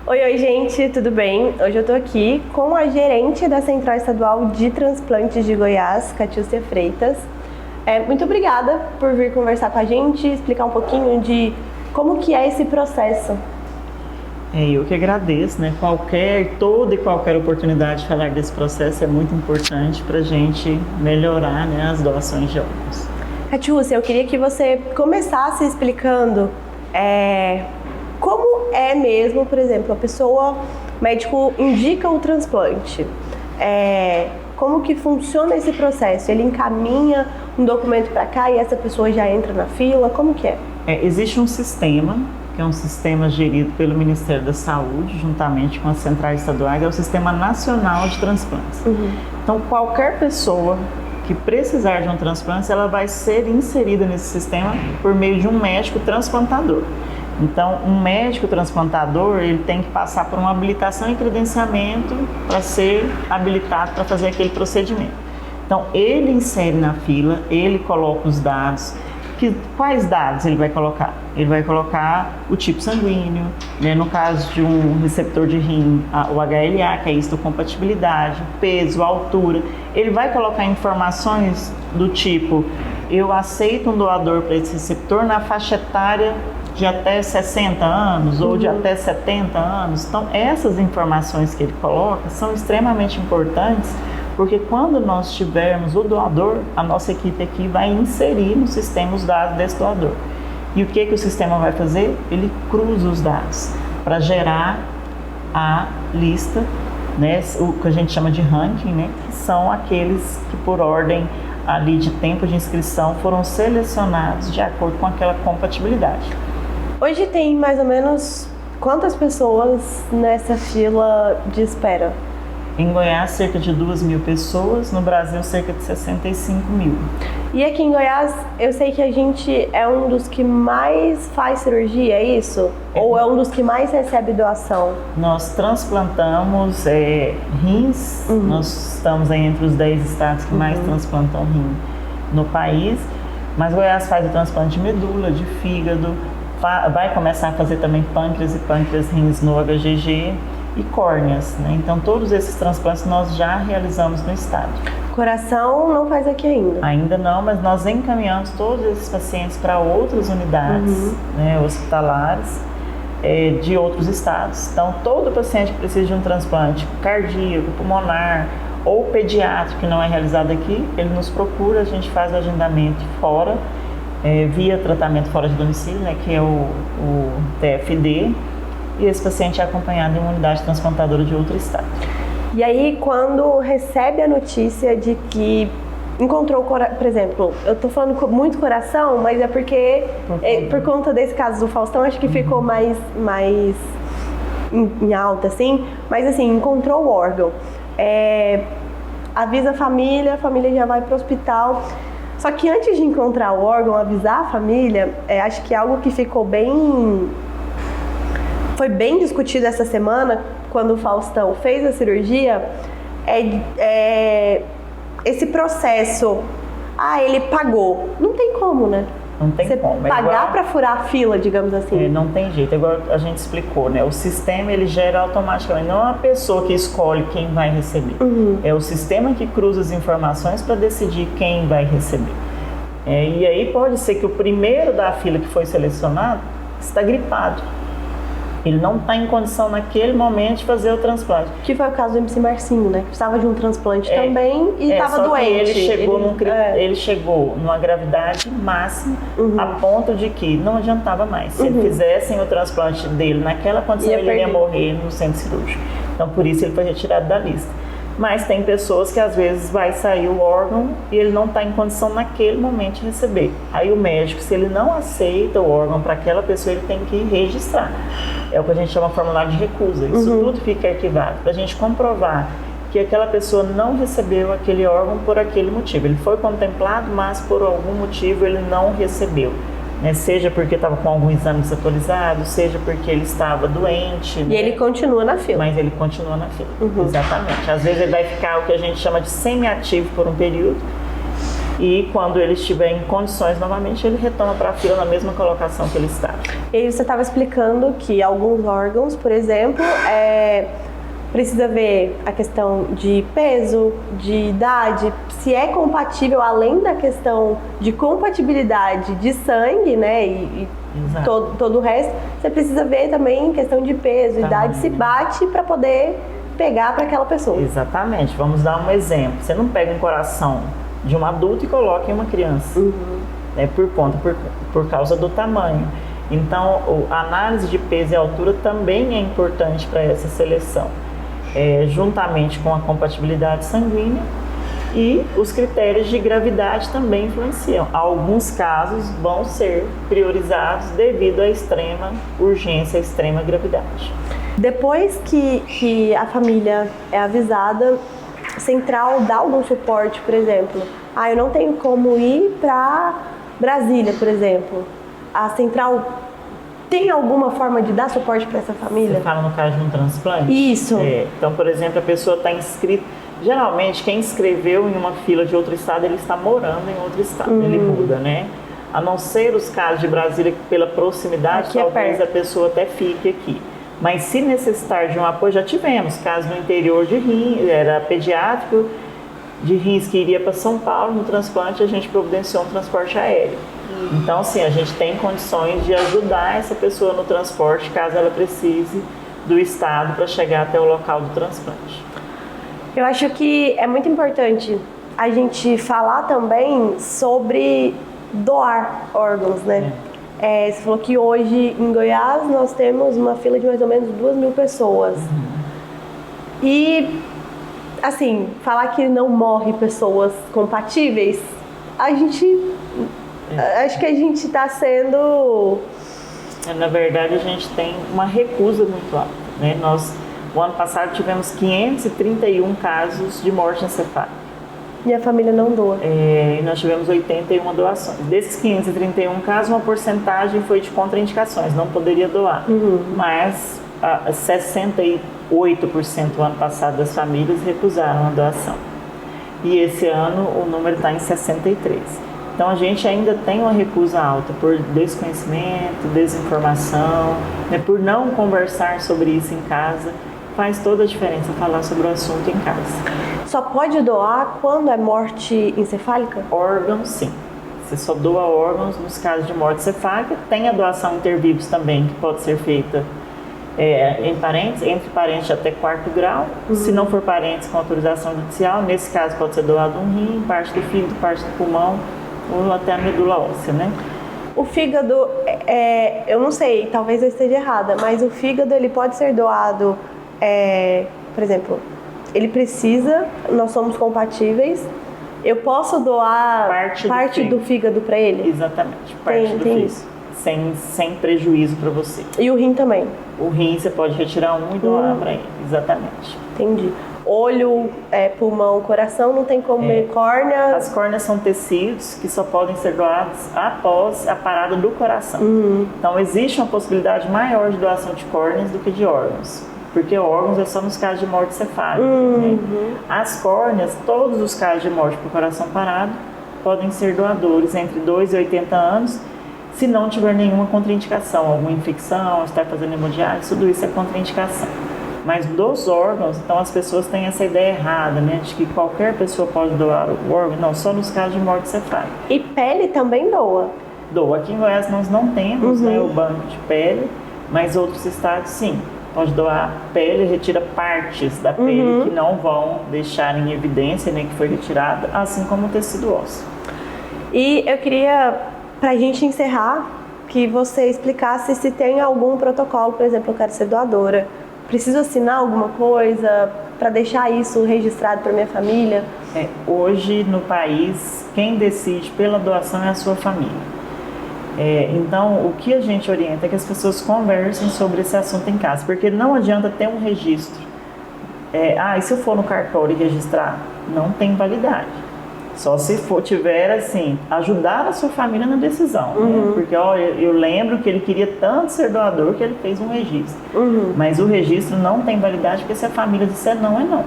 Oi, gente, tudo bem? Hoje eu tô aqui com a gerente da Central Estadual de Transplantes de Goiás, Catiúcia Freitas. Muito obrigada por vir conversar com a gente, explicar um pouquinho de como que é esse processo. Eu que agradeço, né? Toda e qualquer oportunidade de falar desse processo é muito importante para a gente melhorar, né, as doações de órgãos. Catiúcia, eu queria que você começasse explicando como é mesmo, por exemplo, o médico indica o transplante. Como que funciona esse processo? Ele encaminha um documento para cá e essa pessoa já entra na fila? Como que é? Existe um sistema, que é um sistema gerido pelo Ministério da Saúde, juntamente com a Central Estadual, é o Sistema Nacional de Transplantes. Então, qualquer pessoa que precisar de um transplante, ela vai ser inserida nesse sistema por meio de um médico transplantador. Então, um médico transplantador, ele tem que passar por uma habilitação e credenciamento para ser habilitado para fazer aquele procedimento. Então, ele insere na fila, ele coloca os dados. Quais dados ele vai colocar? Ele vai colocar o tipo sanguíneo, né? No caso de um receptor de rim, o HLA, que é a histocompatibilidade, peso, altura. Ele vai colocar informações do tipo, eu aceito um doador para esse receptor na faixa etária de até 60 anos ou de até 70 anos. Então, essas informações que ele coloca são extremamente importantes, porque quando nós tivermos o doador, a nossa equipe aqui vai inserir no sistema os dados desse doador. E o que o sistema vai fazer? Ele cruza os dados para gerar a lista, né, o que a gente chama de ranking, né, que são aqueles que por ordem ali de tempo de inscrição foram selecionados de acordo com aquela compatibilidade. Hoje tem mais ou menos quantas pessoas nessa fila de espera? Em Goiás, cerca de 2.000 pessoas, no Brasil, cerca de 65.000. E aqui em Goiás, eu sei que a gente é um dos que mais faz cirurgia, é isso? Ou é um dos que mais recebe doação? Nós transplantamos rins, nós estamos aí entre os 10 estados que mais transplantam rim no país, mas Goiás faz o transplante de medula, de fígado, vai começar a fazer também pâncreas e pâncreas rins no HGG e córneas, né? Então todos esses transplantes nós já realizamos no estado. Coração não faz aqui ainda? Ainda não, mas nós encaminhamos todos esses pacientes para outras unidades, né, hospitalares de outros estados. Então todo paciente que precisa de um transplante cardíaco, pulmonar ou pediátrico que não é realizado aqui, ele nos procura, a gente faz o agendamento fora, via tratamento fora de domicílio, né, que é o TFD, e esse paciente é acompanhado em uma unidade transplantadora de outro estado. E aí, quando recebe a notícia de que encontrou, por exemplo, eu tô falando com muito coração, mas é porque, por conta desse caso do Faustão, acho que ficou mais em alta, assim, mas assim, encontrou o órgão, avisa a família já vai para o hospital. Só que antes de encontrar o órgão, avisar a família, acho que é algo que foi bem discutido essa semana, quando o Faustão fez a cirurgia, esse processo, ele pagou. Não tem como, né? Não tem como. Pagar para furar a fila, digamos assim. Não tem jeito, igual a gente explicou, né? O sistema, ele gera automaticamente, não é uma pessoa que escolhe quem vai receber. É o sistema que cruza as informações para decidir quem vai receber. E aí pode ser que o primeiro da fila que foi selecionado está gripado. Ele não está em condição naquele momento de fazer o transplante. Que foi o caso do MC Marcinho, né? Precisava de um transplante também e estava doente. Ele chegou numa gravidade máxima a ponto de que não adiantava mais. Se ele fizessem o transplante dele naquela condição, ele iria morrer no centro cirúrgico. Então, por isso, ele foi retirado da lista. Mas tem pessoas que às vezes vai sair o órgão e ele não está em condição naquele momento de receber. Aí o médico, se ele não aceita o órgão para aquela pessoa, ele tem que registrar. É o que a gente chama de formulário de recusa. Isso tudo fica arquivado para a gente comprovar que aquela pessoa não recebeu aquele órgão por aquele motivo. Ele foi contemplado, mas por algum motivo ele não recebeu. né? Seja porque estava com algum exame desatualizado, seja porque ele estava doente. E né? ele continua na fila. Mas ele continua na fila, exatamente. Às vezes ele vai ficar o que a gente chama de semi-ativo por um período, e quando ele estiver em condições novamente, ele retoma para a fila na mesma colocação que ele estava. E aí você estava explicando que alguns órgãos, por exemplo, precisa ver a questão de peso, de idade, se é compatível, além da questão de compatibilidade de sangue, né, e todo o resto, você precisa ver também questão de peso, idade, se bate para poder pegar para aquela pessoa. Exatamente. Vamos dar um exemplo. Você não pega um coração de um adulto e coloca em uma criança, né, por causa do tamanho. Então, a análise de peso e altura também é importante para essa seleção. Juntamente com a compatibilidade sanguínea, e os critérios de gravidade também influenciam. Alguns casos vão ser priorizados devido à extrema urgência, à extrema gravidade. Depois que a família é avisada, a central dá algum suporte, por exemplo? Eu não tenho como ir para Brasília, por exemplo. A central tem alguma forma de dar suporte para essa família? Você fala no caso de um transplante? Isso. Então, por exemplo, a pessoa está inscrita. Geralmente, quem inscreveu em uma fila de outro estado, ele está morando em outro estado, ele muda, né? A não ser os casos de Brasília, que pela proximidade, aqui talvez a pessoa até fique aqui. Mas se necessitar de um apoio, já tivemos casos no interior de rins, era pediátrico, de rins que iria para São Paulo, no transplante a gente providenciou um transporte aéreo. Então, sim, a gente tem condições de ajudar essa pessoa no transporte, caso ela precise do estado para chegar até o local do transplante. Eu acho que é muito importante a gente falar também sobre doar órgãos, né? Você falou que hoje em Goiás nós temos uma fila de mais ou menos 2.000 pessoas. E, assim, falar que não morre pessoas compatíveis, acho que a gente está sendo... Na verdade, a gente tem uma recusa muito alta, né? O ano passado tivemos 531 casos de morte encefálica. E a família não doa. E nós tivemos 81 doações. Desses 531 casos, uma porcentagem foi de contraindicações, não poderia doar. Mas 68% o ano passado das famílias recusaram a doação. E esse ano o número está em 63%. Então a gente ainda tem uma recusa alta por desconhecimento, desinformação, né, por não conversar sobre isso em casa. Faz toda a diferença falar sobre o assunto em casa. Só pode doar quando é morte encefálica? Órgãos, sim. Você só doa órgãos nos casos de morte encefálica. Tem a doação intervivos também, que pode ser feita entre parentes até 4º grau. Se não for parentes com autorização judicial, nesse caso pode ser doado um rim, parte do fígado, parte do pulmão ou até a medula óssea, né? O fígado, eu não sei, talvez eu esteja errada, mas o fígado ele pode ser doado, por exemplo, ele precisa, nós somos compatíveis, eu posso doar parte do fígado para ele? Exatamente, parte do fígado, sem prejuízo para você. E o rim também? O rim você pode retirar um e doar para ele, exatamente. Entendi. Olho, pulmão, coração, não tem como ver córnea? As córneas são tecidos que só podem ser doados após a parada do coração. Então existe uma possibilidade maior de doação de córneas do que de órgãos. Porque órgãos é só nos casos de morte cefálica. Né? As córneas, todos os casos de morte por coração parado, podem ser doadores entre 2 e 80 anos, se não tiver nenhuma contraindicação, alguma infecção, estar fazendo hemodiálise, tudo isso é contraindicação. Mas dos órgãos, então as pessoas têm essa ideia errada, né? De que qualquer pessoa pode doar o órgão, não, só nos casos de morte cefálica. E pele também doa? Doa. Aqui em Goiás nós não temos né, o banco de pele, mas outros estados sim. Pode doar pele, retira partes da pele que não vão deixar em evidência, né, que foi retirada, assim como o tecido ósseo. E eu queria, para a gente encerrar, que você explicasse se tem algum protocolo, por exemplo, eu quero ser doadora, preciso assinar alguma coisa para deixar isso registrado para minha família? Hoje no país, quem decide pela doação é a sua família. Então, o que a gente orienta é que as pessoas conversem sobre esse assunto em casa, porque não adianta ter um registro. E se eu for no cartório e registrar? Não tem validade. Só se tiver, assim, ajudar a sua família na decisão, né? Porque, olha, eu lembro que ele queria tanto ser doador que ele fez um registro. Mas o registro não tem validade, porque se a família disser não, é não.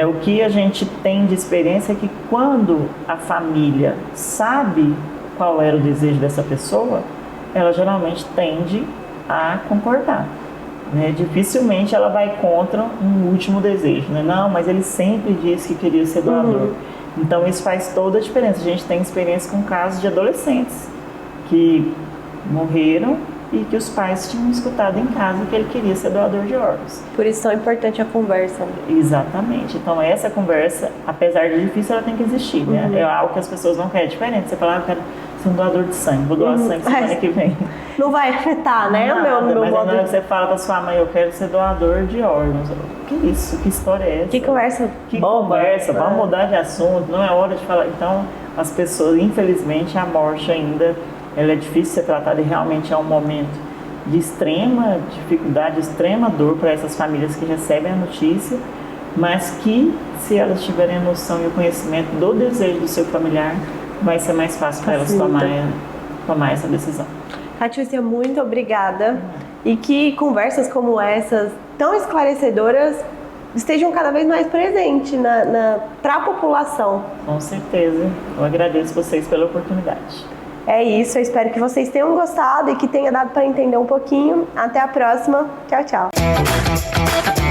O que a gente tem de experiência é que quando a família sabe qual era o desejo dessa pessoa, ela geralmente tende a concordar. Dificilmente ela vai contra um último desejo, né? Não, mas ele sempre disse que queria ser doador. Então isso faz toda a diferença. A gente tem experiência com casos de adolescentes que morreram e que os pais tinham escutado em casa que ele queria ser doador de órgãos. Por isso é tão importante a conversa. Exatamente. Então essa conversa, apesar de difícil, ela tem que existir, né? É algo que as pessoas não querem. É diferente. Você fala, eu quero ser um doador de sangue, vou doar sangue semana que vem. Não vai afetar, né? Nada, o meu mas modo... na hora que você fala pra sua mãe, eu quero ser doador de órgãos. Que isso? Que história é essa? Que conversa Que boba. Conversa, vamos mudar de assunto, não é hora de falar. Então, as pessoas, infelizmente, a morte ainda, ela é difícil de ser tratada e realmente é um momento de extrema dificuldade, de extrema dor para essas famílias que recebem a notícia, mas que, se elas tiverem a noção e o conhecimento do desejo do seu familiar, vai ser mais fácil para elas tomar essa decisão. Catiúcia, muito obrigada. E que conversas como essas, tão esclarecedoras, estejam cada vez mais presentes para a população. Com certeza. Eu agradeço vocês pela oportunidade. É isso, eu espero que vocês tenham gostado e que tenha dado para entender um pouquinho. Até a próxima. Tchau, tchau.